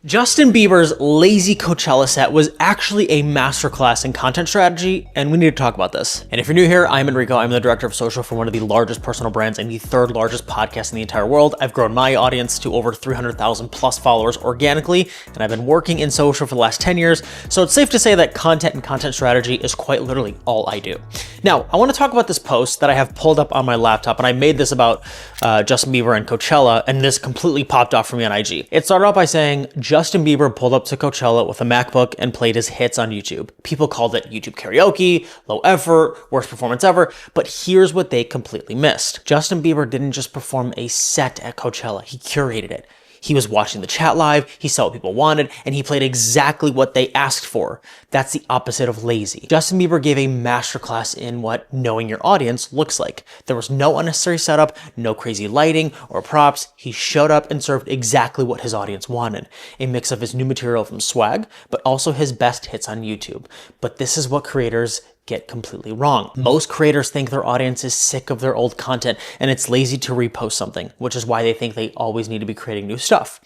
Justin Bieber's lazy Coachella set was actually a masterclass in content strategy, and we need to talk about this. And if you're new here, I'm Enrico. I'm the director of social for one of the largest personal brands and the third largest podcast in the entire world. I've grown my audience to over 300,000 plus followers organically, and I've been working in social for the last 10 years. So it's safe to say that content and content strategy is quite literally all I do. Now, I want to talk about this post that I have pulled up on my laptop, and I made this about Justin Bieber and Coachella, and this completely popped off for me on IG. It started out by saying, Justin Bieber pulled up to Coachella with a MacBook and played his hits on YouTube. People called it YouTube karaoke, low effort, worst performance ever, but here's what they completely missed. Justin Bieber didn't just perform a set at Coachella, he curated it. He was watching the chat live, he saw what people wanted, and he played exactly what they asked for. That's the opposite of lazy. Justin Bieber gave a masterclass in what knowing your audience looks like. There was no unnecessary setup, no crazy lighting or props. He showed up and served exactly what his audience wanted. A mix of his new material from swag, but also his best hits on YouTube. But this is what creators get completely wrong. Most creators think their audience is sick of their old content and it's lazy to repost something, which is why they think they always need to be creating new stuff.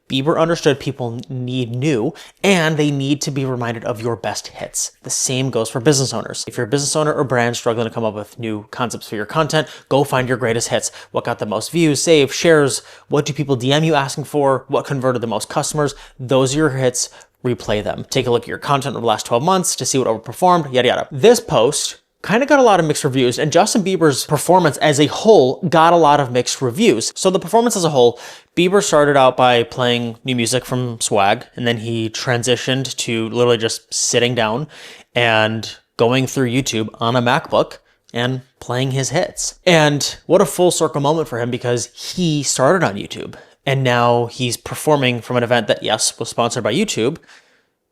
Bieber understood people need new and they need to be reminded of your best hits. The same goes for business owners. If you're a business owner or brand struggling to come up with new concepts for your content, go find your greatest hits. What got the most views, saves, shares? What do people DM you asking for? What converted the most customers? Those are your hits. Replay them. Take a look at your content over the last 12 months to see what overperformed, yada yada. This post kind of got a lot of mixed reviews, and Justin Bieber's performance as a whole got a lot of mixed reviews. So the performance as a whole, Bieber started out by playing new music from swag, and then he transitioned to literally just sitting down and going through YouTube on a MacBook and playing his hits. And what a full circle moment for him, because he started on YouTube. And now he's performing from an event that, yes, was sponsored by YouTube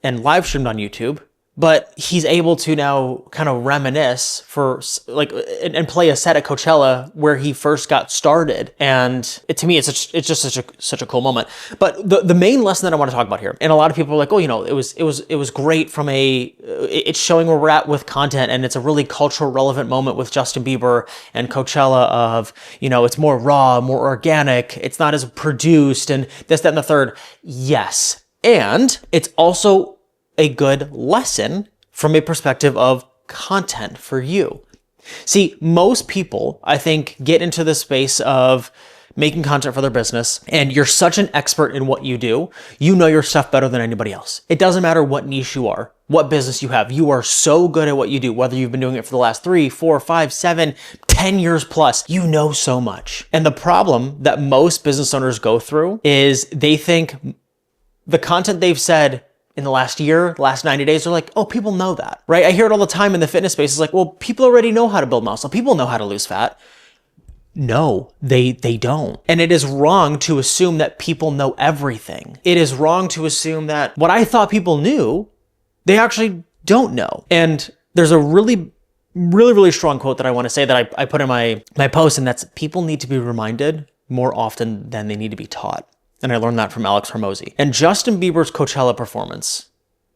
and live streamed on YouTube, but he's able to now kind of reminisce for and play a set at Coachella where he first got started. And to me, it's just such a cool moment. But the main lesson that I want to talk about here, and a lot of people are like, oh, it was great from it's showing where we're at with content, and it's a really cultural relevant moment with Justin Bieber and Coachella of, it's more raw, more organic, it's not as produced and this, that, and the third. Yes. And it's also a good lesson from a perspective of content for you. See, most people, I think, get into the space of making content for their business, and you're such an expert in what you do, you know your stuff better than anybody else. It doesn't matter what niche you are, what business you have, you are so good at what you do, whether you've been doing it for the last 3, 4, 5, 7, 10 years plus, you know so much. And the problem that most business owners go through is they think the content they've said in the last year, last 90 days, they're like, oh, people know that, right? I hear it all the time in the fitness space. It's like, well, people already know how to build muscle. People know how to lose fat. No, they don't. And it is wrong to assume that people know everything. It is wrong to assume that what I thought people knew, they actually don't know. And there's a really strong quote that I want to say that I put in my post, and that's, people need to be reminded more often than they need to be taught. And I learned that from Alex Hormozy. And Justin Bieber's Coachella performance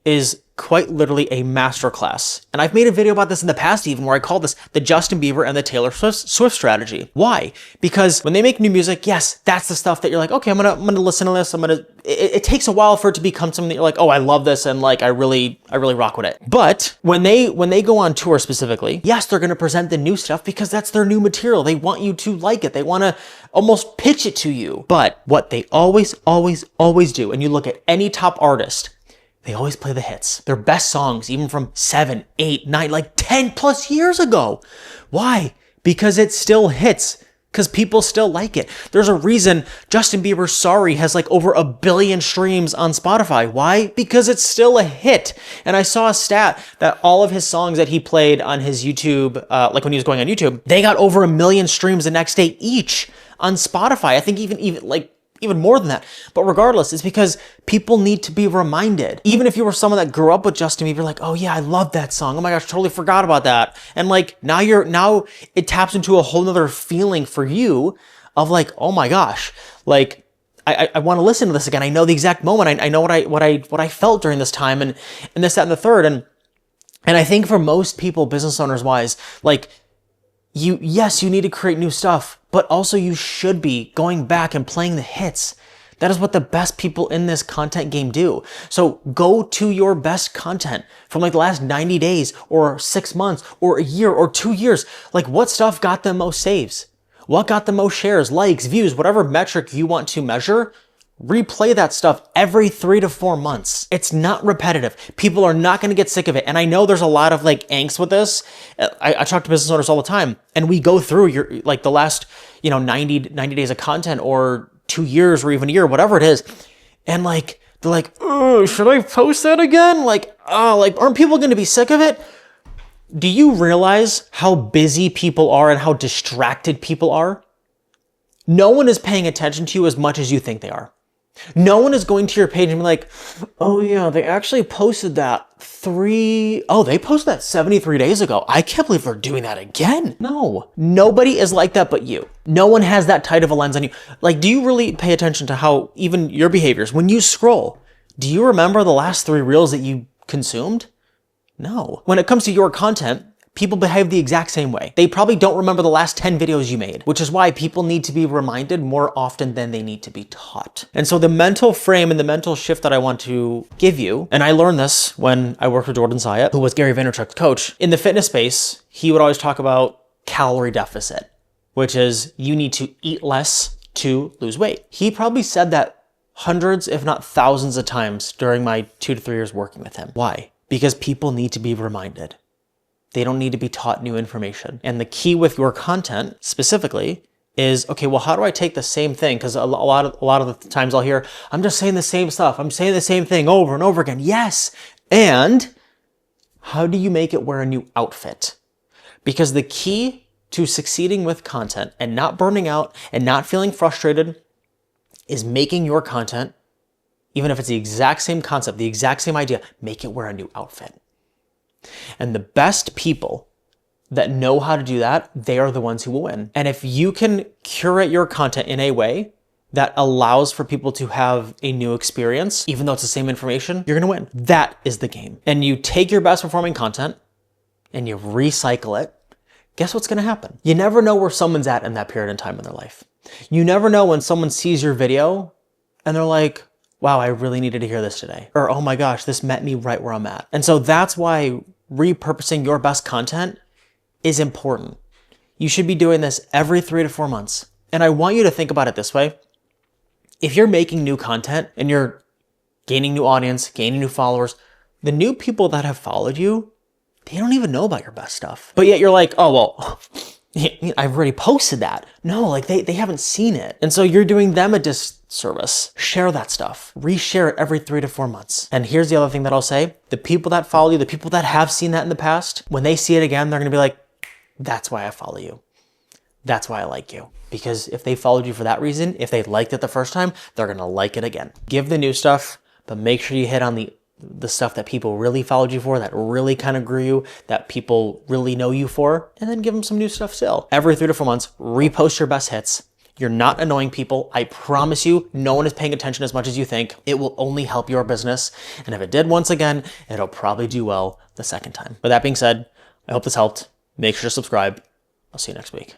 is quite literally a masterclass. And I've made a video about this in the past even, where I call this the Justin Bieber and the Taylor Swift strategy. Why? Because when they make new music, yes, that's the stuff that you're like, okay, I'm gonna listen to this. It takes a while for it to become something that you're like, oh, I love this, and like I really rock with it. But when they go on tour specifically, yes, they're gonna present the new stuff because that's their new material. They want you to like it. They wanna almost pitch it to you. But what they always do, and you look at any top artist, they always play the hits. Their best songs, even from 7, 8, 9, like 10 plus years ago. Why? Because it still hits. Because people still like it. There's a reason Justin Bieber's Sorry has like over 1 billion streams on Spotify. Why? Because it's still a hit. And I saw a stat that all of his songs that he played on his YouTube, like when he was going on YouTube, they got over 1 million streams the next day each on Spotify. I think even more than that. But regardless, it's because people need to be reminded. Even if you were someone that grew up with Justin Bieber, like, oh yeah, I love that song. Oh my gosh, totally forgot about that. And like, now it taps into a whole nother feeling for you of like, oh my gosh, like, I want to listen to this again. I know the exact moment. I know what I felt during this time, and this, that, and the third. And I think for most people, business owners wise, like, you need to create new stuff, but also you should be going back and playing the hits That is what the best people in this content game do. So go to your best content from like the last 90 days or 6 months or a year or 2 years. Like what stuff got the most saves? What got the most shares, likes, views, whatever metric you want to measure? Replay that stuff every 3 to 4 months. It's not repetitive. People are not going to get sick of it. And I know there's a lot of like angst with this. I talk to business owners all the time, and we go through your like the last 90 days of content or 2 years or even a year, whatever it is. And like they're like, oh, should I post that again? Like aren't people going to be sick of it? Do you realize how busy people are and how distracted people are? No one is paying attention to you as much as you think they are. No one is going to your page and be like, oh yeah, they actually posted that they posted that 73 days ago. I can't believe they're doing that again. No, nobody is like that but you. No one has that tight of a lens on you. Like, do you really pay attention to how even your behaviors, when you scroll, do you remember the last 3 reels that you consumed? No. When it comes to your content, people behave the exact same way. They probably don't remember the last 10 videos you made, which is why people need to be reminded more often than they need to be taught. And so the mental frame and the mental shift that I want to give you, and I learned this when I worked with Jordan Zayat, who was Gary Vaynerchuk's coach. In the fitness space, he would always talk about calorie deficit, which is you need to eat less to lose weight. He probably said that hundreds, if not thousands of times during my 2 to 3 years working with him. Why? Because people need to be reminded. They don't need to be taught new information. And the key with your content specifically is, okay, well, how do I take the same thing? Because a lot of the times I'll hear, I'm just saying the same stuff. I'm saying the same thing over and over again. Yes. And how do you make it wear a new outfit? Because the key to succeeding with content and not burning out and not feeling frustrated is making your content, even if it's the exact same concept, the exact same idea, make it wear a new outfit. And the best people that know how to do that, they are the ones who will win. And if you can curate your content in a way that allows for people to have a new experience, even though it's the same information, you're gonna win. That is the game. And you take your best performing content and you recycle it, guess what's gonna happen? You never know where someone's at in that period in time in their life. You never know when someone sees your video and they're like, wow, I really needed to hear this today. Or, oh my gosh, this met me right where I'm at. And so that's why repurposing your best content is important. You should be doing this every 3 to 4 months. And I want you to think about it this way. If you're making new content and you're gaining new audience, gaining new followers, the new people that have followed you, they don't even know about your best stuff. But yet you're like, oh, well, I've already posted that. No, like they haven't seen it. And so you're doing them a disservice. Share that stuff. Reshare it every 3 to 4 months. And here's the other thing that I'll say. The people that follow you, the people that have seen that in the past, when they see it again, they're going to be like, that's why I follow you. That's why I like you. Because if they followed you for that reason, if they liked it the first time, they're going to like it again. Give the new stuff, but make sure you hit on the stuff that people really followed you for, that really kind of grew you, that people really know you for, and then give them some new stuff still. Every 3 to 4 months, repost your best hits. You're not annoying people. I promise you, no one is paying attention as much as you think. It will only help your business. And if it did once again, it'll probably do well the second time. With that being said, I hope this helped. Make sure to subscribe. I'll see you next week.